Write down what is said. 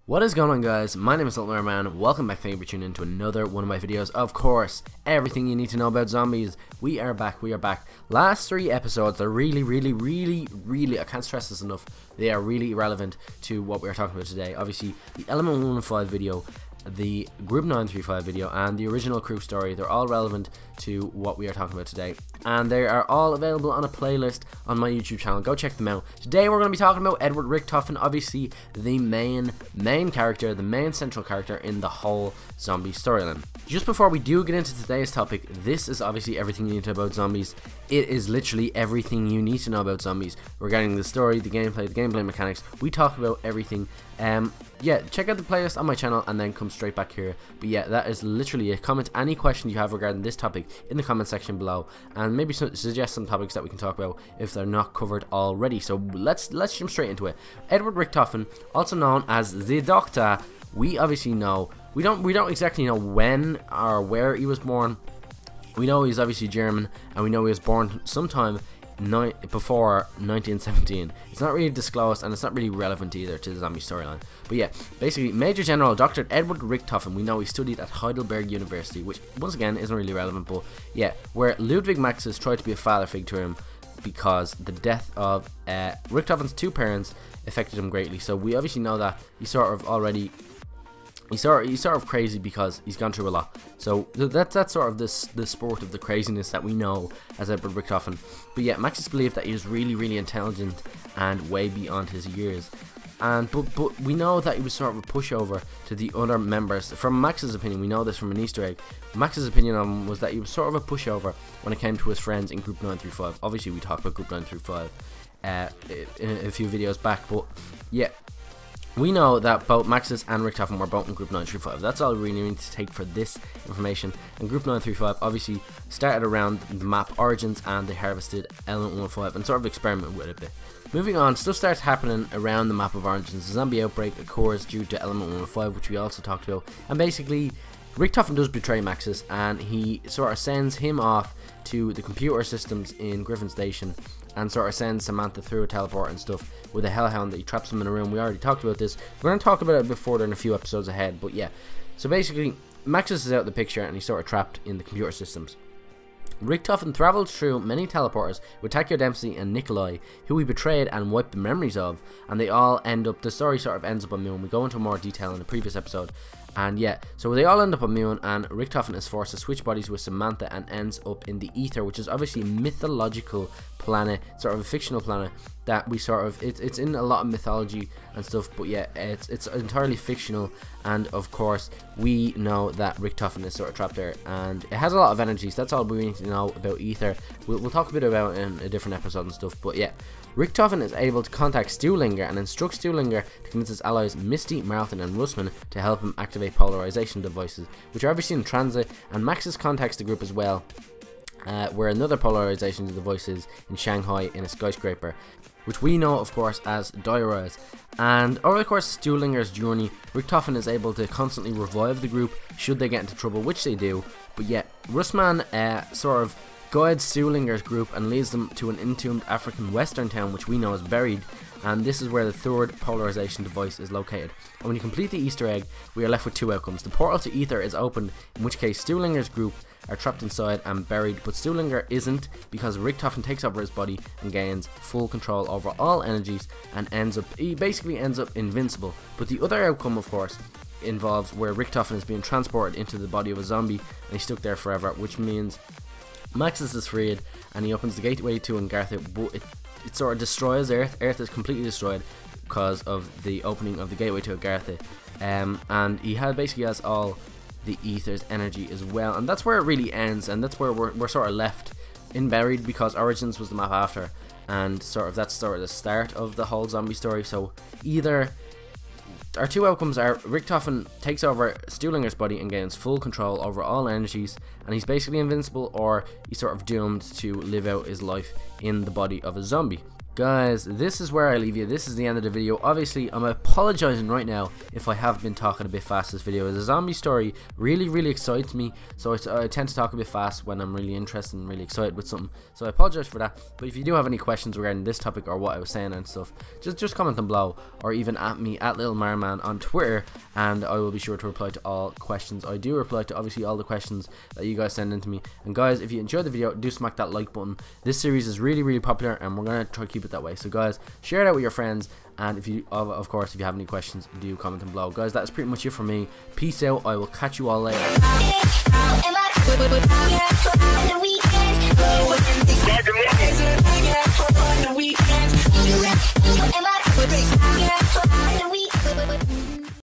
What is going on, guys? My name is Man. Welcome back. Thank you for tuning in to another one of my videos. Of course, everything you need to know about zombies. We are back. Last 3 episodes are really, I can't stress this enough, they are really relevant to what we are talking about today. Obviously, the Element 115 video, the Group 935 video, and the original crew story, they're all relevant to what we are talking about today, and they are all available on a playlist on my YouTube channel. Go check them out. Today we're going to be talking about Edward Richtofen, obviously the main character, the main central character in the whole zombie storyline. Just before we do get into today's topic, this is obviously everything you need to know about zombies. It is literally everything you need to know about zombies regarding the story, the gameplay mechanics. We talk about everything. Yeah, check out the playlist on my channel and then come straight back here. But yeah, that is literally it. Comment any questions you have regarding this topic in the comment section below, and maybe suggest some topics that we can talk about if they're not covered already. So let's jump straight into it. Edward Richtofen, also known as the Doctor. We obviously know, we don't exactly know when or where he was born. We know he's obviously German, and we know he was born sometime before 1917. It's not really disclosed, and it's not really relevant either to the zombie storyline. But yeah, basically, Major General Dr. Edward Richtofen, we know he studied at Heidelberg University, which once again isn't really relevant, but yeah, where Ludwig Maxis tried to be a father figure to him because the death of Richtofen's 2 parents affected him greatly. So we obviously know that he's sort of crazy because he's gone through a lot. So that's sort of the sport of the craziness that we know as Edward Richtofen. But yeah, Maxis believed that he was really intelligent and way beyond his years. And but we know that he was sort of a pushover to the other members. From Max's opinion, we know this from an Easter egg. Max's opinion of him was that he was sort of a pushover when it came to his friends in Group 935. Obviously, we talked about Group 935 in a few videos back, but yeah. We know that both Maxis and Richtofen were both in Group 935. That's all we really need to take for this information. And Group 935 obviously started around the map Origins, and they harvested Element 115 and sort of experimented with it a bit. Moving on, stuff starts happening around the map of Origins. A zombie outbreak occurs due to Element 115, which we also talked about. And basically, Richtofen does betray Maxis, and he sort of sends him off to the computer systems in Griffin Station, and sort of sends Samantha through a teleport and stuff with a hellhound that he traps him in a room. We already talked about this. We're going to talk about it a bit further in a few episodes ahead, but yeah. So basically, Maxis is out of the picture, and he's sort of trapped in the computer systems. Richtofen travels through many teleporters with Takeo Dempsey and Nikolai, who he betrayed and wiped the memories of, and they all end up, the story sort of ends up on Moon. We go into more detail in the previous episode. And yeah, so they all end up on Moon, and Richtofen is forced to switch bodies with Samantha and ends up in the Ether, which is obviously a mythological planet, sort of a fictional planet that we sort of, it's in a lot of mythology and stuff, but yeah, it's entirely fictional. And of course, we know that Richtofen is sort of trapped there, and it has a lot of energies. That's all we need to know about Ether. We'll talk a bit about it in a different episode and stuff, but yeah. Richtofen is able to contact Stuhlinger and instructs Stuhlinger to convince his allies Misty, Martin and Russman to help him activate polarization devices, which are obviously in transit, and Maxis contacts the group as well, where another polarization device is in Shanghai in a skyscraper, which we know of course as Diorez. And over the course of Stuhlinger's journey, Richtofen is able to constantly revive the group should they get into trouble, which they do. But yet, Russman sort of guides Stuhlinger's group and leads them to an entombed African western town, which we know is Buried, and this is where the 3rd polarization device is located. And when you complete the Easter egg, we are left with 2 outcomes. The portal to Ether is opened, in which case Stuhlinger's group are trapped inside and buried, but Stuhlinger isn't, because Richtofen takes over his body and gains full control over all energies, and he basically ends up invincible. But the other outcome, of course, involves where Richtofen is being transported into the body of a zombie, and he's stuck there forever, which means Maxis is freed, and he opens the gateway to Angartha, but it sort of destroys Earth. Earth is completely destroyed because of the opening of the gateway to Angartha, and he basically has all the Ether's energy as well, and that's where it really ends, and that's where we're sort of left in Buried, because Origins was the map after, and that's sort of the start of the whole zombie story. So either our 2 outcomes are Richtofen takes over Stuhlinger's body and gains full control over all energies, and he's basically invincible, or he's sort of doomed to live out his life in the body of a zombie. guys, this is where I leave you. This is the end of the video. Obviously, I'm apologizing right now if I have been talking a bit fast this video. The zombie story really excites me, so I tend to talk a bit fast when I'm really interested and really excited with something, so I apologize for that. But if you do have any questions regarding this topic or what I was saying and stuff, just comment them below, or even at me at Little Marman on Twitter, and I will be sure to reply to all questions. I do reply to obviously all the questions that you guys send in to me. And guys, if you enjoyed the video, do smack that like button. This series is really popular, and we're gonna try to keep it that way. So guys, share it out with your friends, and if you of course if you have any questions, do comment them below. Guys, that's pretty much it for me. Peace out. I will catch you all later.